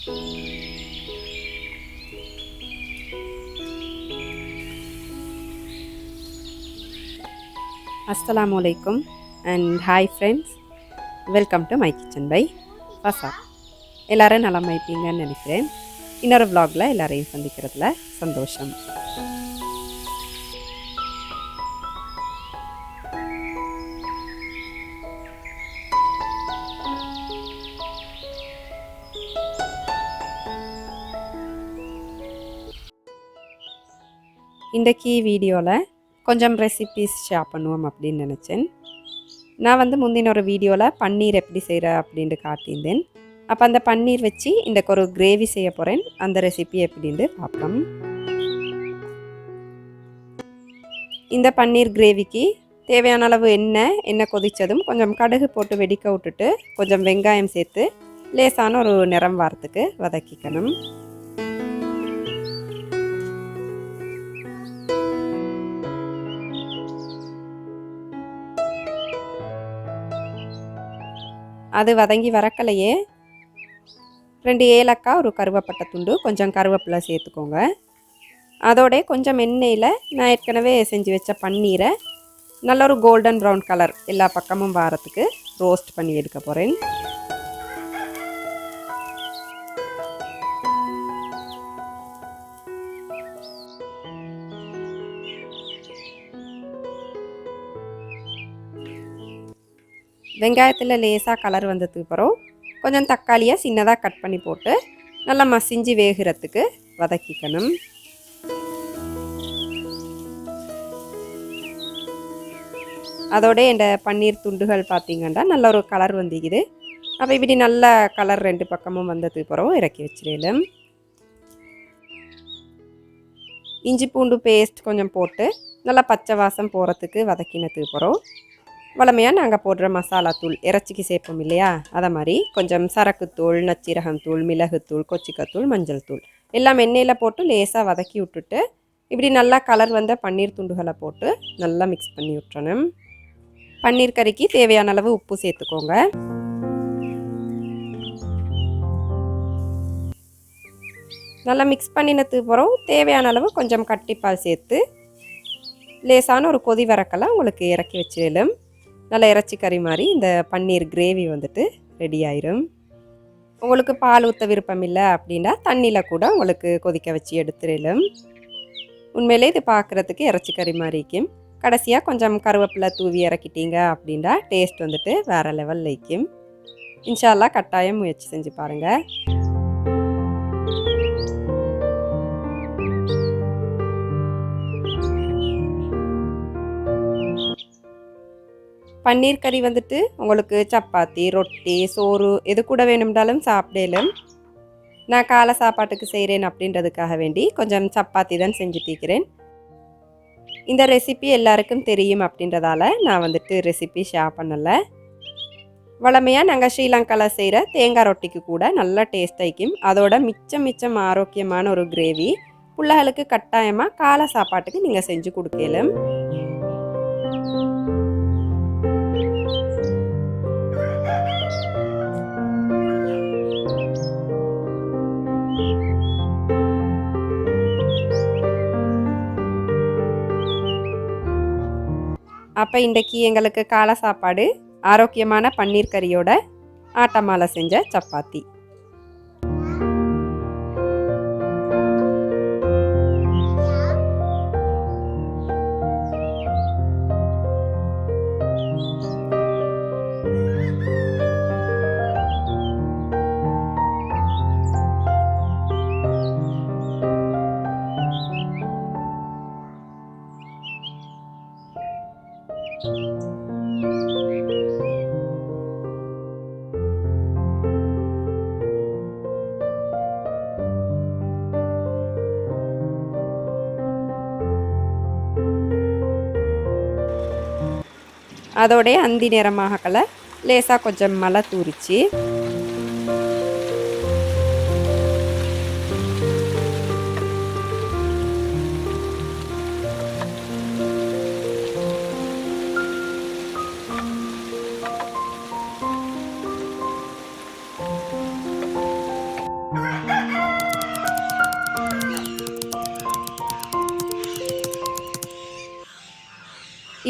Assalamu alaikum and hi friends. Welcome to my kitchen by Fasa. எல்லாரும் நலமா இருப்பீங்கன்னு நினைக்கிறேன். இன்னொரு vlogல எல்லாரையும் சந்திக்கிறதுல சந்தோஷம். இன்றைக்கி வீடியோவில் கொஞ்சம் ரெசிபீஸ் ஷேர் பண்ணுவோம் அப்படின்னு நினச்சேன். நான் முந்தின ஒரு வீடியோவில் பன்னீர் எப்படி செய்கிற அப்படின்ட்டு காட்டியிருந்தேன். அப்போ அந்த பன்னீர் வச்சு இன்றைக்கு ஒரு கிரேவி செய்ய போகிறேன். அந்த ரெசிபி எப்படின்ட்டு பார்ப்போம். இந்த பன்னீர் கிரேவிக்கு தேவையான அளவு எண்ணெய் கொதித்ததும் கொஞ்சம் கடுகு போட்டு வெடிக்க விட்டுட்டு கொஞ்சம் வெங்காயம் சேர்த்து லேசான ஒரு நிறம் வாரத்துக்கு வதக்கிக்கணும். அது வதங்கி வரக்கலையே 2 ஏலக்காய், ஒரு கருவேப்பட்டை துண்டு, கொஞ்சம் கருவேப்பிலை சேர்த்துக்கோங்க. அதோட கொஞ்சம் எண்ணெயில் நான் ஏற்கனவே செஞ்சு வச்ச பன்னீரை நல்ல ஒரு கோல்டன் ப்ரௌன் கலர் எல்லா பக்கமும் வாரத்துக்கு ரோஸ்ட் பண்ணி எடுக்க போகிறேன். வெங்காயத்தில் லேசாக கலர் வந்ததுக்கு அப்புறம் கொஞ்சம் தக்காளியை சின்னதாக கட் பண்ணி போட்டு நல்லா மசிஞ்சு வேகிறதுக்கு வதக்கிக்கணும். அதோட இந்த பன்னீர் துண்டுகள் பார்த்திங்கன்னா நல்ல ஒரு கலர் வந்துக்குது. அப்போ இப்படி நல்ல கலர் 2 பக்கமும் வந்ததுக்கு அப்புறம் இறக்கி வச்சிடலாம். இஞ்சி பூண்டு பேஸ்ட் கொஞ்சம் போட்டு நல்லா பச்சை வாசம் போகிறதுக்கு வதக்கினதுக்கு அப்புறம் வளமையாக நாங்கள் போடுற மசாலா தூள் இறைச்சிக்கு சேர்ப்போம் இல்லையா, அதை மாதிரி கொஞ்சம் சரக்குத்தூள், நச்சீரகம் தூள், மிளகுத்தூள், கொச்சிக்கத்தூள், மஞ்சள் தூள் எல்லாம் எண்ணெயில் போட்டு லேசாக வதக்கி விட்டுட்டு இப்படி நல்லா கலர் வந்த பன்னீர் துண்டுகளை போட்டு நல்லா மிக்ஸ் பண்ணி விட்டுறணும். பன்னீர் கறிக்கு தேவையான அளவு உப்பு சேர்த்துக்கோங்க. நல்லா மிக்ஸ் பண்ணினதுக்கு அப்புறம் தேவையான அளவு கொஞ்சம் கட்டிப்பால் சேர்த்து லேசான ஒரு கொதி வரக்கெல்லாம் உங்களுக்கு இறக்கி வச்சிடலும். நல்லா இறைச்சி கறி மாதிரி இந்த பன்னீர் கிரேவி ரெடி ஆயிரும். உங்களுக்கு பால் ஊற்ற விருப்பம் இல்லை அப்படின்னா தண்ணியில் கூட உங்களுக்கு கொதிக்க வச்சு எடுத்துடலும். உண்மையிலே இது பார்க்குறதுக்கு இறைச்சி கறி மாதிரி இருக்கும். கடைசியாக கொஞ்சம் கருவேப்பிலை தூவி இறக்கிட்டீங்க அப்படின்னா டேஸ்ட் வேறு லெவலில் இருக்கும். இன்ஷா அல்லாஹ் கட்டாயம் முயற்சி செஞ்சு பாருங்கள். பன்னீர் கறி உங்களுக்கு சப்பாத்தி, ரொட்டி, சோறு எது கூட வேணும்னாலும் சாப்பிடலும். நான் காலை சாப்பாட்டுக்கு செய்கிறேன் அப்படின்றதுக்காக வேண்டி கொஞ்சம் சப்பாத்தி தான் செஞ்சுட்டிருக்கிறேன். இந்த ரெசிபி எல்லாருக்கும் தெரியும் அப்படின்றதால நான் ரெசிபி ஷேர் பண்ணலை. வளமையாக நாங்கள் ஸ்ரீலங்காவில் செய்கிற தேங்காய் ரொட்டிக்கு கூட நல்லா டேஸ்ட் ஆகிக்கும். அதோட மிச்சம் ஆரோக்கியமான ஒரு கிரேவி பிள்ளைகளுக்கு கட்டாயமாக காலை சாப்பாட்டுக்கு நீங்கள் செஞ்சு கொடுக்கலாம். அப்போ இன்றைக்கி எங்களுக்கு காலை சாப்பாடு ஆரோக்கியமான பன்னீர் கறியோட ஆட்ட மாலை செஞ்ச சப்பாத்தி. அதோடைய அந்தி நேரமாகல லேசாக கொஞ்சம் மழை தூரிச்சு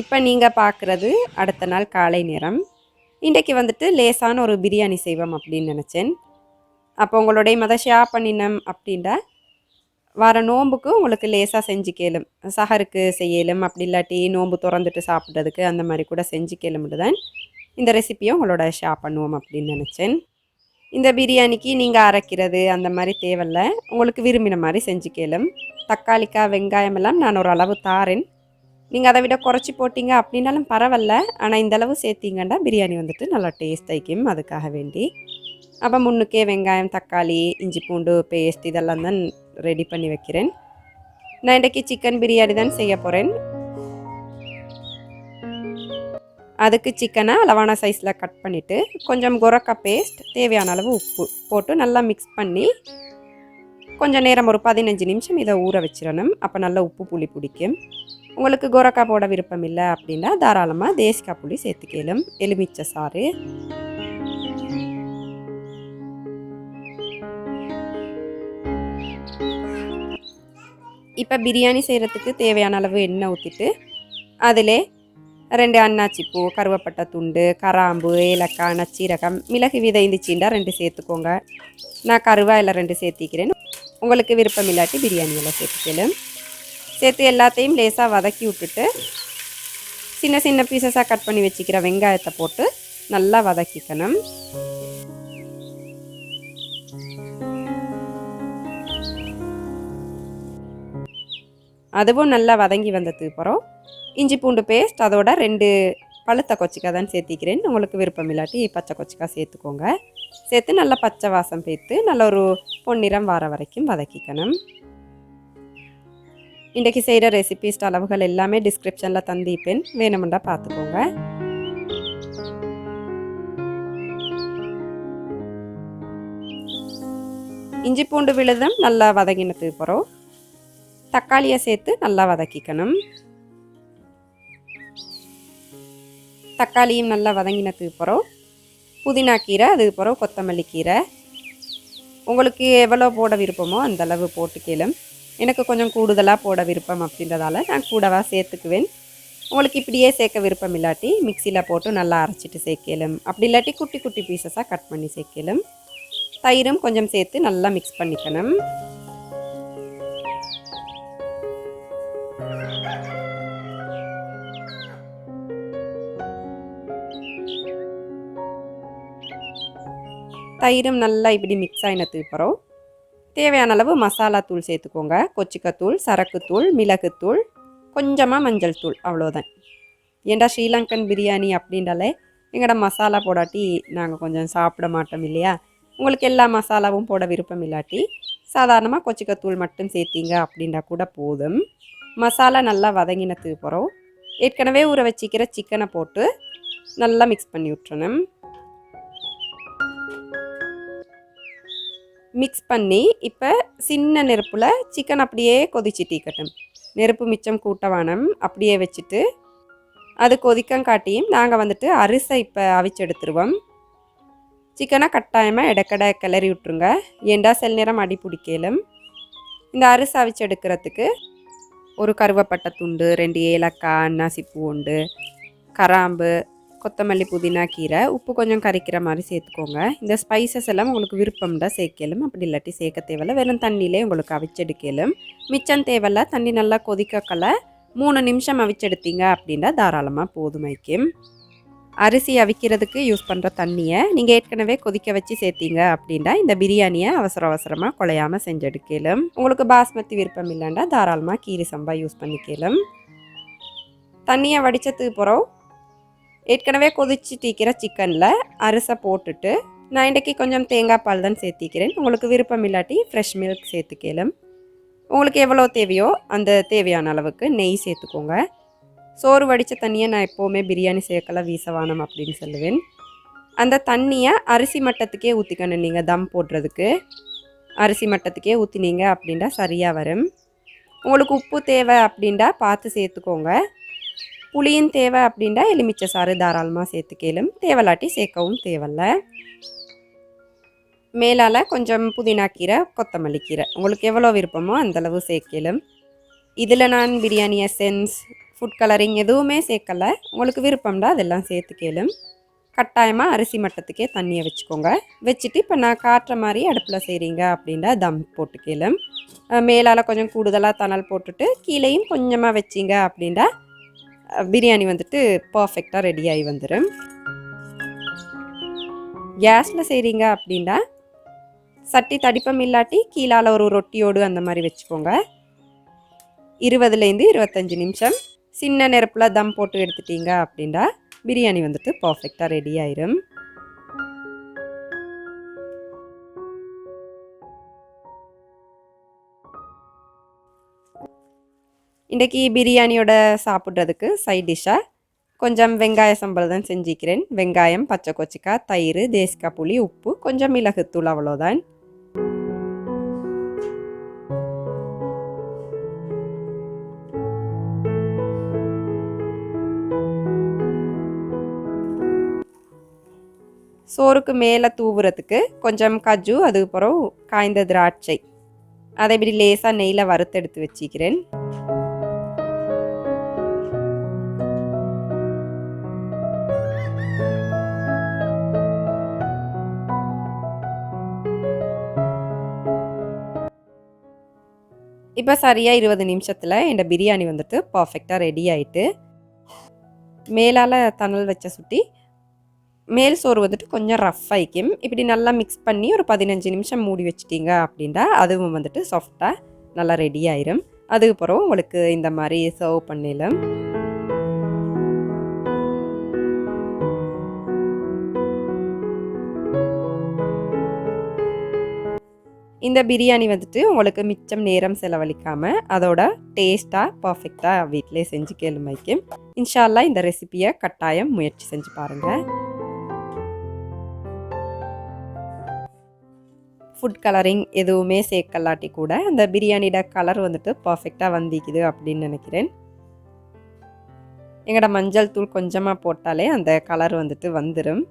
இப்போ நீங்கள் பார்க்குறது அடுத்த நாள் காலை நேரம். இன்றைக்கு வந்துட்டு லேசான ஒரு பிரியாணி செய்வோம் அப்படின்னு நினச்சேன். அப்போ உங்களுடைய ஷேர் பண்ணினோம் அப்படின்டா வர நோம்புக்கு உங்களுக்கு லேசாக செஞ்சு கேளும். சஹருக்கு செய்யலும், அப்படி இல்லாட்டி நோம்பு திறந்துட்டு சாப்பிட்றதுக்கு அந்த மாதிரி கூட செஞ்சு கேளும்னு தான் இந்த ரெசிப்பியை உங்களோட ஷேர் பண்ணுவோம் அப்படின்னு நினச்சேன். இந்த பிரியாணிக்கு நீங்கள் அரைக்கிறது அந்த மாதிரி தேவையில்ல, உங்களுக்கு விரும்பின மாதிரி செஞ்சு கேளும். தக்காளிக்காய் வெங்காயம் எல்லாம் நான் ஒரு அளவு தாரேன். நீங்கள் அதை விட குறைச்சி போட்டிங்க அப்படின்னாலும் பரவாயில்ல, ஆனால் இந்தளவு சேர்த்திங்கன்னா பிரியாணி வந்துட்டு நல்லா டேஸ்ட் ஆகிக்கும். அதுக்காக வேண்டி அப்போ முன்னுக்கே வெங்காயம் தக்காளி இஞ்சி பூண்டு பேஸ்ட் இதெல்லாம் தான் ரெடி பண்ணி வைக்கிறேன். நான் இன்றைக்கி சிக்கன் பிரியாணி தான் செய்ய போகிறேன். அதுக்கு சிக்கனை அளவான சைஸில் கட் பண்ணிவிட்டு கொஞ்சம் கொரக்கா பேஸ்ட் தேவையான அளவு உப்பு போட்டு நல்லா மிக்ஸ் பண்ணி கொஞ்சம் நேரம் ஒரு 15 நிமிஷம் இதை ஊற வச்சிடணும். அப்போ நல்லா உப்பு புளி பிடிக்கும். உங்களுக்கு கொரக்கா போட விருப்பம் இல்லை அப்படின்னா தாராளமாக தேசிக்காய் புளி சேர்த்துக்கலும், எலுமிச்சை சாறு. இப்போ பிரியாணி செய்கிறதுக்கு தேவையான அளவு எண்ணெய் ஊற்றிட்டு அதிலே 2 அன்னாச்சி பூ, கருவேப்பட்டை துண்டு, கராம்பு, ஏலக்காய், நச்சீரகம், மிளகு விதை இருந்துச்சுண்டா 2 சேர்த்துக்கோங்க. நான் கருவாயில் 2 சேர்த்திக்கிறேன். உங்களுக்கு விருப்பம் இல்லாட்டி பிரியாணியில் சேர்த்துக்கலும். சேர்த்து எல்லாத்தையும் லேசாக வதக்கி விட்டுட்டு சின்ன சின்ன பீசஸாக கட் பண்ணி வச்சுக்கிற வெங்காயத்தை போட்டு நல்லா வதக்கிக்கணும். அதுவும் நல்லா வதங்கி வந்ததுக்கு அப்புறம் இஞ்சி பூண்டு பேஸ்ட் அதோட 2 பழுத்த கொச்சிக்காய் தான் சேர்த்திக்கிறேன். உங்களுக்கு விருப்பம் இல்லாட்டி பச்சை கொச்சிக்காய் சேர்த்துக்கோங்க. சேர்த்து நல்லா பச்சை வாசம் பேத்து நல்ல ஒரு பொன்னிறம் வர வரைக்கும் வதக்கிக்கணும். இன்றைக்கி செய்கிற ரெசிபிஸ்ட் அளவுகள் எல்லாமே டிஸ்கிரிப்ஷனில் தந்திப்பேன், வேணுமெண்டா பார்த்துக்கோங்க. இஞ்சி பூண்டு விழுதும் நல்லா வதங்கினதுக்கு அப்புறம் தக்காளியை சேர்த்து நல்லா வதக்கிக்கணும். தக்காளியும் நல்லா வதங்கினதுக்கு அப்புறம் புதினா கீரை, அதுக்கு அப்புறம் கொத்தமல்லி கீரை உங்களுக்கு எவ்வளோ போட விருப்பமோ அந்தளவு போட்டுக்கலும். எனக்கு கொஞ்சம் கூடுதலாக போட விருப்பம் அப்படின்றதால நான் கூடவாக சேர்த்துக்குவேன். உங்களுக்கு இப்படியே சேர்க்க விருப்பம் இல்லாட்டி மிக்சியில் போட்டு நல்லா அரைச்சிட்டு சேர்க்கலும், அப்படி இல்லாட்டி குட்டி குட்டி பீசஸாக கட் பண்ணி சேர்க்கலும். தயிரும் கொஞ்சம் சேர்த்து நல்லா மிக்ஸ் பண்ணிக்கணும். தயிரும் நல்லா இப்படி மிக்ஸ் ஆகினதுக்கு அப்புறம் தேவையான அளவு மசாலா தூள் சேர்த்துக்கோங்க. கொச்சிக்கத்தூள், சரக்குத்தூள், மிளகுத்தூள், கொஞ்சமாக மஞ்சள் தூள், அவ்வளோதான். ஏண்டா ஸ்ரீலங்கன் பிரியாணி அப்படின்றாலே எங்களோட மசாலா போடாட்டி நாங்கள் கொஞ்சம் சாப்பிட மாட்டோம் இல்லையா. உங்களுக்கு எல்லா மசாலாவும் போட விருப்பம் இல்லாட்டி சாதாரணமாக கொச்சிக்கத்தூள் மட்டும் சேர்த்திங்க அப்படின்னா கூட போதும். மசாலா நல்லா வதங்கினதுக்கு அப்புறம் ஏற்கனவே ஊற வச்சிக்கிற சிக்கனை போட்டு நல்லா மிக்ஸ் பண்ணி விட்டுறணும். மிக்ஸ் பண்ணி இப்போ சின்ன நெருப்பில் சிக்கன் அப்படியே கொதிச்சிட்டிக்கட்டும். நெருப்பு மிச்சம் கூட்டவானம் அப்படியே வச்சுட்டு அது கொதிக்கங்காட்டியும் நாங்கள் வந்துட்டு அரிசை இப்போ அவிச்செடுத்துருவோம். சிக்கனை கட்டாயமாக இடக்கடை கிளறி விட்டுருங்க, ஏண்டா சில நேரம் அடி பிடிக்கலும். இந்த அரிசி அவிச்செடுக்கிறதுக்கு ஒரு கருவேப்பட்டை துண்டு, 2 ஏலக்காய், அன்னாசி பூண்டு, கராம்பு, கொத்தமல்லி, புதினா கீரை, உப்பு கொஞ்சம் கறிக்கிற மாதிரி சேர்த்துக்கோங்க. இந்த ஸ்பைசஸ் எல்லாம் உங்களுக்கு விருப்பம்டா சேர்க்கலும், அப்படி இல்லாட்டி சேர்க்க தேவையில்ல. வெறும் தண்ணியிலே உங்களுக்கு அவிச்செடுக்கலும். மிச்சம் தேவையில்ல. தண்ணி நல்லா கொதிக்கக்கல 3 நிமிஷம் அவிச்செடுத்தீங்க அப்படின்னா தாராளமாக போதுமைக்கும். அரிசி அவிக்கிறதுக்கு யூஸ் பண்ணுற தண்ணியை நீங்கள் ஏற்கனவே கொதிக்க வச்சு சேர்த்தீங்க அப்படின்னா இந்த பிரியாணியை அவசரமாக குழையாமல் செஞ்செடுக்கலும். உங்களுக்கு பாஸ்மதி விருப்பம் இல்லைண்டா தாராளமாக கீரி சம்பா யூஸ் பண்ணிக்கலும். தண்ணியை வடித்ததுக்கு அப்புறம் ஏற்கனவே கொதிச்சுட்டிக்கிற சிக்கனில் அரிசை போட்டுட்டு நான் இன்றைக்கி கொஞ்சம் தேங்காய் பால் தான் சேர்த்திக்கிறேன். உங்களுக்கு விருப்பம் இல்லாட்டி ஃப்ரெஷ் மில்க் சேர்த்துக்கலும். உங்களுக்கு எவ்வளோ தேவையோ அந்த தேவையான அளவுக்கு நெய் சேர்த்துக்கோங்க. சோறு வடித்த தண்ணியை நான் எப்போவுமே பிரியாணி சேர்க்கலாம் வீசவானம் அப்படின்னு சொல்லுவேன். அந்த தண்ணியை அரிசி மட்டத்துக்கே ஊற்றிக்கணும். நீங்கள் தம் போடுறதுக்கு அரிசி மட்டத்துக்கே ஊற்றினீங்க அப்படின்டா சரியாக வரும். உங்களுக்கு உப்பு தேவை அப்படின்டா பார்த்து சேர்த்துக்கோங்க. புளியும் தேவை அப்படின்டா எலுமிச்சை சாறு தாராளமாக சேர்த்துக்கலும், தேவையில்லாட்டி சேர்க்கவும் தேவையில்ல. மேலால் கொஞ்சம் புதினா கீரை, கொத்தமல்லி கீரை உங்களுக்கு எவ்வளோ விருப்பமோ அந்தளவு சேர்க்கலும். இதில் நான் பிரியாணி எசன்ஸ், ஃபுட் கலரிங் எதுவுமே சேர்க்கலை. உங்களுக்கு விருப்பம்டா அதெல்லாம் சேர்த்துக்கலும். கட்டாயமாக அரிசி மட்டத்துக்கே தண்ணியை வச்சுக்கோங்க. வச்சுட்டு இப்போ நான் காட்டுற மாதிரி அடுப்பில் செய்கிறீங்க அப்படின்னா தம் போட்டுக்கலும். மேலால் கொஞ்சம் கூடுதலாக தணல் போட்டுட்டு கீழேயும் கொஞ்சமாக வச்சிங்க அப்படின்னா பிரியாணி வந்துட்டு பர்ஃபெக்டாக ரெடியாகி வந்துடும். கேஸில் செய்கிறீங்க அப்படின்னா சட்டி தடிப்பம் இல்லாட்டி கீழால் ஒரு ரொட்டியோடு அந்த மாதிரி வச்சுக்கோங்க. 20லேருந்து 25 நிமிஷம் சின்ன நெருப்பில் தம் போட்டு எடுத்துட்டீங்க அப்படின்னா பிரியாணி வந்துட்டு பர்ஃபெக்டாக ரெடி ஆயிரும். இன்றைக்கி பிரியாணியோட சாப்பிட்றதுக்கு சைட் டிஷ்ஷாக கொஞ்சம் வெங்காய சம்பல் தான் செஞ்சுக்கிறேன். வெங்காயம், பச்சை கொச்சிக்காய், தயிர், தேசிக்காய் புளி, உப்பு, கொஞ்சம் மிளகுத்தூள், அவ்வளோதான். சோறுக்கு மேலே தூவுறதுக்கு கொஞ்சம் கஜு, அதுக்கப்புறம் காய்ந்த திராட்சை அதை இப்படி லேசாக நெய்யில் வறுத்தெடுத்து வச்சுக்கிறேன். இப்போ சரியாக 20 நிமிஷத்தில் இந்த பிரியாணி வந்துட்டு பர்ஃபெக்டாக ரெடி ஆகிட்டு மேலால் தணல் வச்ச சுட்டி மேல் சோறு வந்துட்டு கொஞ்சம் ரஃப் ஆகிக்கும். இப்படி நல்லா மிக்ஸ் பண்ணி ஒரு 15 நிமிஷம் மூடி வச்சிட்டிங்க அப்படின்னா அதுவும் வந்துட்டு சாஃப்டாக நல்லா ரெடி ஆயிரும். அதுக்கப்புறம் உங்களுக்கு இந்த மாதிரி சர்வ் பண்ணிடலாம். இந்த பிரியாணி வந்துட்டு உங்களுக்கு மிச்சம் நேரம் செலவழிக்காமல் அதோட டேஸ்ட்டாக பர்ஃபெக்டாக வீட்டிலே செஞ்சு கேளுமைக்கும். இன்ஷா அல்லாஹ் இந்த ரெசிபியை கட்டாயம் முயற்சி செஞ்சு பாருங்கள். ஃபுட் கலரிங் எதுவுமே சேர்க்கலாட்டி கூட அந்த பிரியாணியோட கலர் வந்துட்டு பர்ஃபெக்டாக வந்திக்குது அப்படின்னு நினைக்கிறேன். எங்களோட மஞ்சள் தூள் கொஞ்சமாக போட்டாலே அந்த கலர் வந்துட்டு வந்துடும்.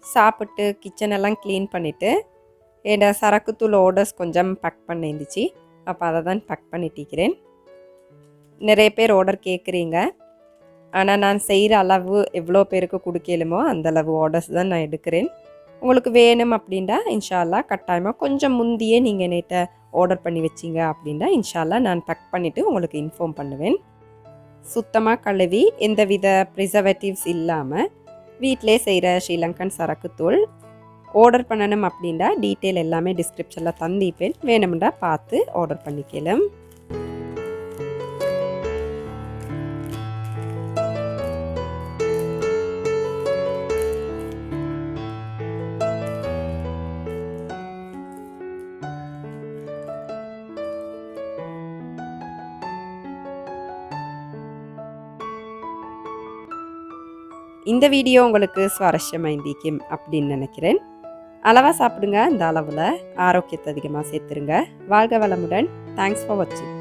சாப்பிட்டு கிச்சனெல்லாம் க்ளீன் பண்ணிவிட்டு என்னோட சரக்குத்தூள் ஆர்டர்ஸ் கொஞ்சம் பேக் பண்ண இருந்துச்சு. அப்போ அதை தான் பேக் பண்ணிட்டிருக்கிறேன். நிறைய பேர் ஆர்டர் கேட்குறீங்க. ஆனால் நான் செய்கிற அளவு எவ்வளோ பேருக்கு கொடுக்கலுமோ அந்தளவு ஆர்டர்ஸ் தான் நான் எடுக்கிறேன். உங்களுக்கு வேணும் அப்படின்னா இன்ஷா அல்லாஹ் கட்டாயமாக கொஞ்சம் முந்தியே நீங்கள் என்கிட்ட ஆர்டர் பண்ணி வச்சிங்க அப்படின்னா இன்ஷா அல்லாஹ் நான் பேக் பண்ணிவிட்டு உங்களுக்கு இன்ஃபார்ம் பண்ணுவேன். சுத்தமாக கழுவி எந்தவித ப்ரிசர்வேட்டிவ்ஸ் இல்லாமல் வீட்டிலே செய்கிற ஸ்ரீலங்கன் சரக்குத்தூள் ஆர்டர் பண்ணணும் அப்படின்னா டீட்டெயில் எல்லாமே டிஸ்கிரிப்ஷனில் தந்திப்பேன். வேணும்னா பார்த்து ஆர்டர் பண்ணிக்கலாம். இந்த வீடியோ உங்களுக்கு சுவாரஸ்யமாக இருந்திக்கும் அப்படின்னு நினைக்கிறேன். அளவாக சாப்பிடுங்க. இந்த அளவில் ஆரோக்கியத்தை அதிகமாக சேர்த்துருங்க. வாழ்க வளமுடன். தேங்க்ஸ் ஃபார் வாட்சிங்.